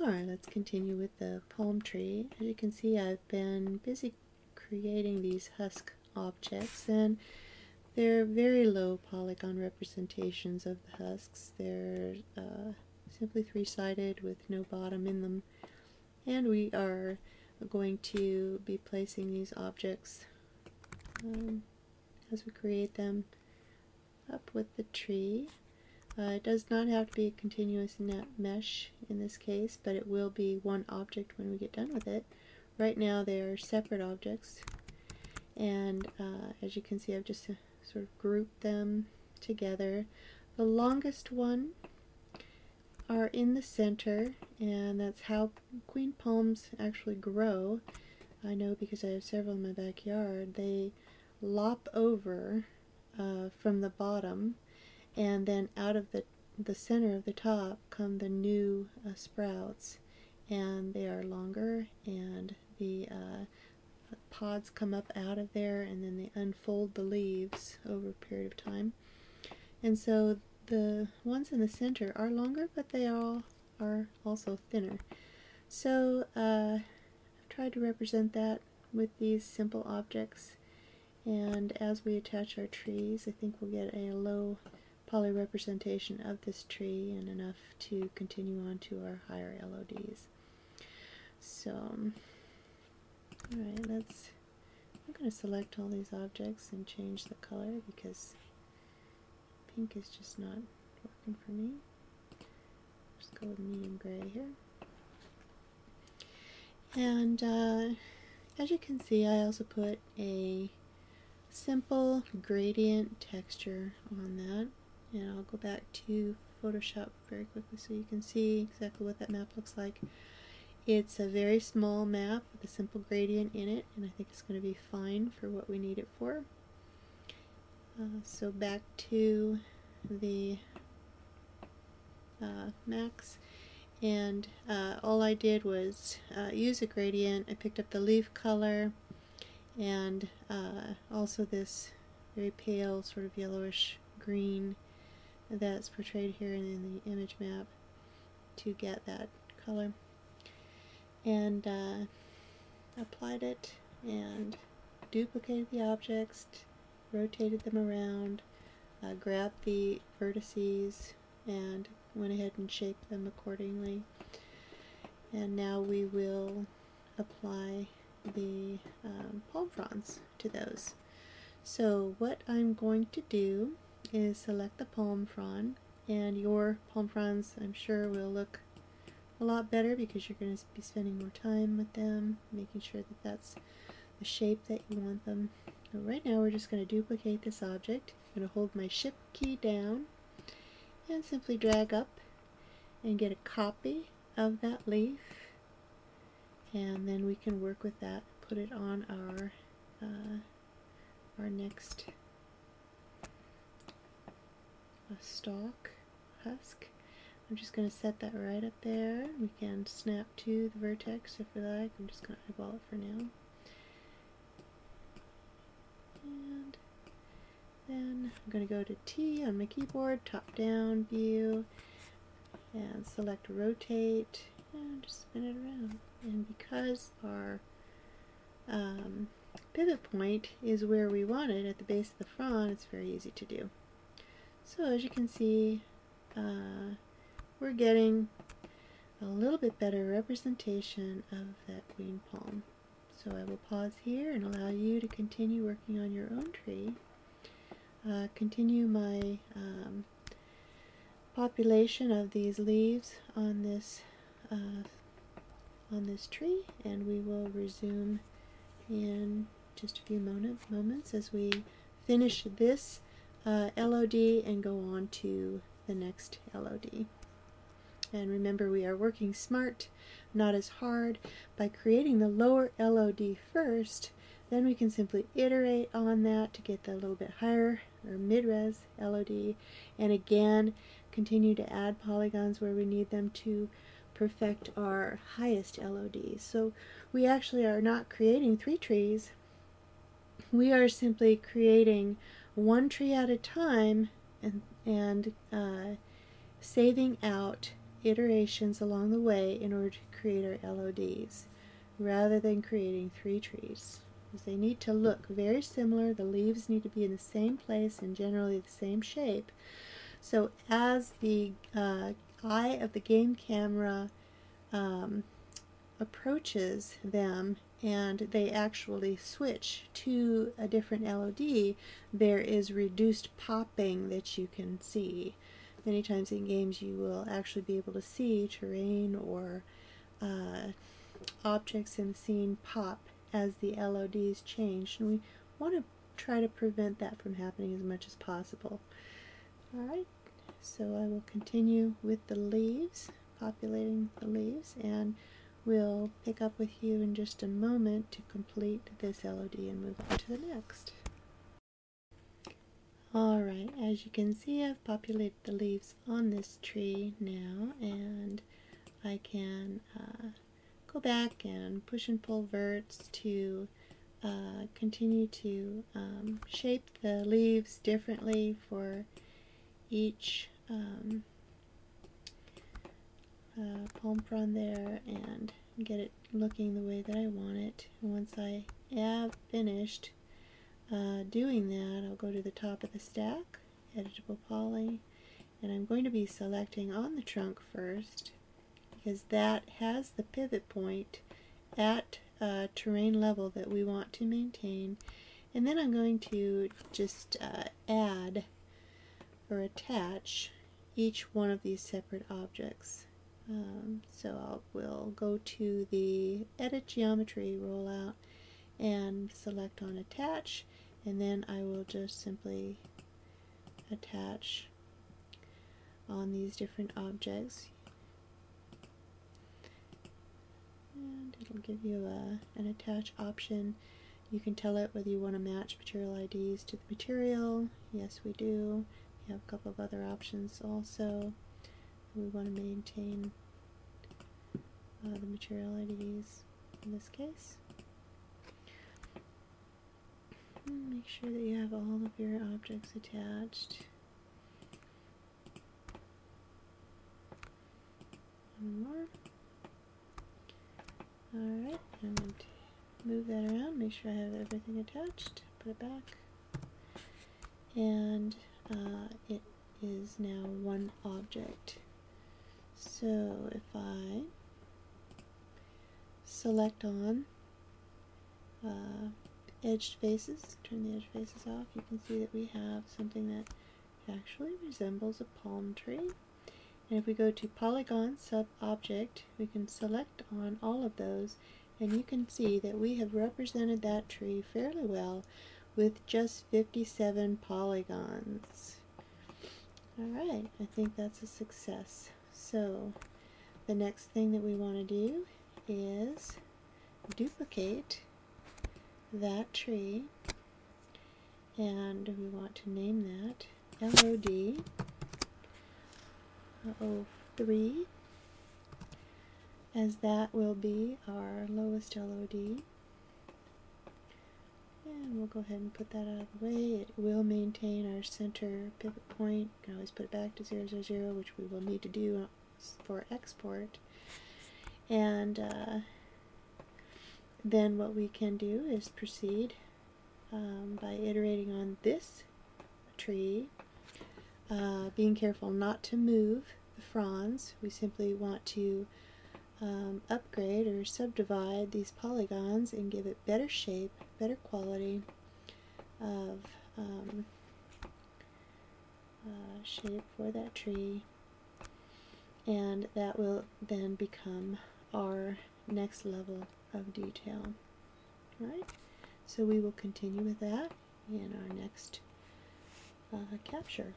Alright, let's continue with the palm tree. As you can see, I've been busy creating these husk objects, and they're very low polygon representations of the husks. They're simply three-sided with no bottom in them, and we are going to be placing these objects as we create them up with the tree. It does not have to be a continuous net mesh in this case, but it will be one object when we get done with it. Right now they are separate objects, and as you can see, I've just sort of grouped them together. The longest one are in the center, and that's how queen palms actually grow. I know because I have several in my backyard. They lop over from the bottom, and then out of the center of the top come the new sprouts, and they are longer, and the pods come up out of there, and then they unfold the leaves over a period of time. And so the ones in the center are longer, but they all are also thinner. So I've tried to represent that with these simple objects, and as we attach our trees, I think we'll get a low poly representation of this tree and enough to continue on to our higher LODs. So, alright, I'm going to select all these objects and change the color because pink is just not working for me. Just go with medium gray here. And as you can see, I also put a simple gradient texture on that. And I'll go back to Photoshop very quickly so you can see exactly what that map looks like. It's a very small map with a simple gradient in it, and I think it's going to be fine for what we need it for. So back to the max, and all I did was use a gradient. I picked up the leaf color and also this very pale sort of yellowish green that's portrayed here in the image map to get that color, and applied it and duplicated the objects, rotated them around, grabbed the vertices and went ahead and shaped them accordingly. And now we will apply the palm fronds to those. So what I'm going to do is select the palm frond, and your palm fronds I'm sure will look a lot better because you're going to be spending more time with them, making sure that that's the shape that you want them. So right now we're just going to duplicate this object. I'm going to hold my shift key down and simply drag up and get a copy of that leaf, and then we can work with that, put it on our next stalk husk. I'm just going to set that right up there. We can snap to the vertex if we like. I'm just going to eyeball it for now. And then I'm going to go to T on my keyboard, top down view, and select rotate, and just spin it around. And because our pivot point is where we want it at the base of the frond, it's very easy to do. So as you can see, we're getting a little bit better representation of that queen palm. So I will pause here and allow you to continue working on your own tree. Continue my population of these leaves on this tree, and we will resume in just a few moments as we finish this LOD and go on to the next LOD. And remember, we are working smart, not as hard. By creating the lower LOD first, then we can simply iterate on that to get the little bit higher or mid-res LOD, and again continue to add polygons where we need them to perfect our highest LOD. So we actually are not creating 3 trees. We are simply creating one tree at a time and saving out iterations along the way in order to create our LODs, rather than creating 3 trees. Because they need to look very similar, the leaves need to be in the same place and generally the same shape. So as the eye of the game camera approaches them and they actually switch to a different LOD, there is reduced popping that you can see. Many times in games you will actually be able to see terrain or objects in the scene pop as the LODs change, and we want to try to prevent that from happening as much as possible. Alright, so I will continue with the leaves, populating the leaves, and we'll pick up with you in just a moment to complete this LOD and move on to the next. Alright, as you can see, I've populated the leaves on this tree now, and I can go back and push and pull verts to continue to shape the leaves differently for each palm frond there and get it looking the way that I want it. And once I have finished doing that, I'll go to the top of the stack, editable poly, and I'm going to be selecting on the trunk first because that has the pivot point at terrain level that we want to maintain, and then I'm going to just add or attach each one of these separate objects. So we'll go to the Edit Geometry rollout and select on Attach, and then I will just simply attach on these different objects. And it'll give you an attach option. You can tell it whether you want to match material IDs to the material. Yes, we do. We have a couple of other options also. We want to maintain the material IDs in this case. Make sure that you have all of your objects attached. One more. Alright, I'm going to move that around, make sure I have everything attached, put it back, and it is now one object. So if I select on edged faces, turn the edge faces off, you can see that we have something that actually resembles a palm tree. And if we go to Polygon Sub-Object, we can select on all of those, and you can see that we have represented that tree fairly well with just 57 polygons. Alright, I think that's a success. So the next thing that we want to do is duplicate that tree, and we want to name that LOD 03, as that will be our lowest LOD. And we'll go ahead and put that out of the way. It will maintain our center pivot point. You can always put it back to 0, 0, 0, which we will need to do for export. And then what we can do is proceed by iterating on this tree, being careful not to move the fronds. We simply want to upgrade or subdivide these polygons and give it better shape, better quality of shape for that tree, and that will then become our next level of detail. Alright, so we will continue with that in our next capture.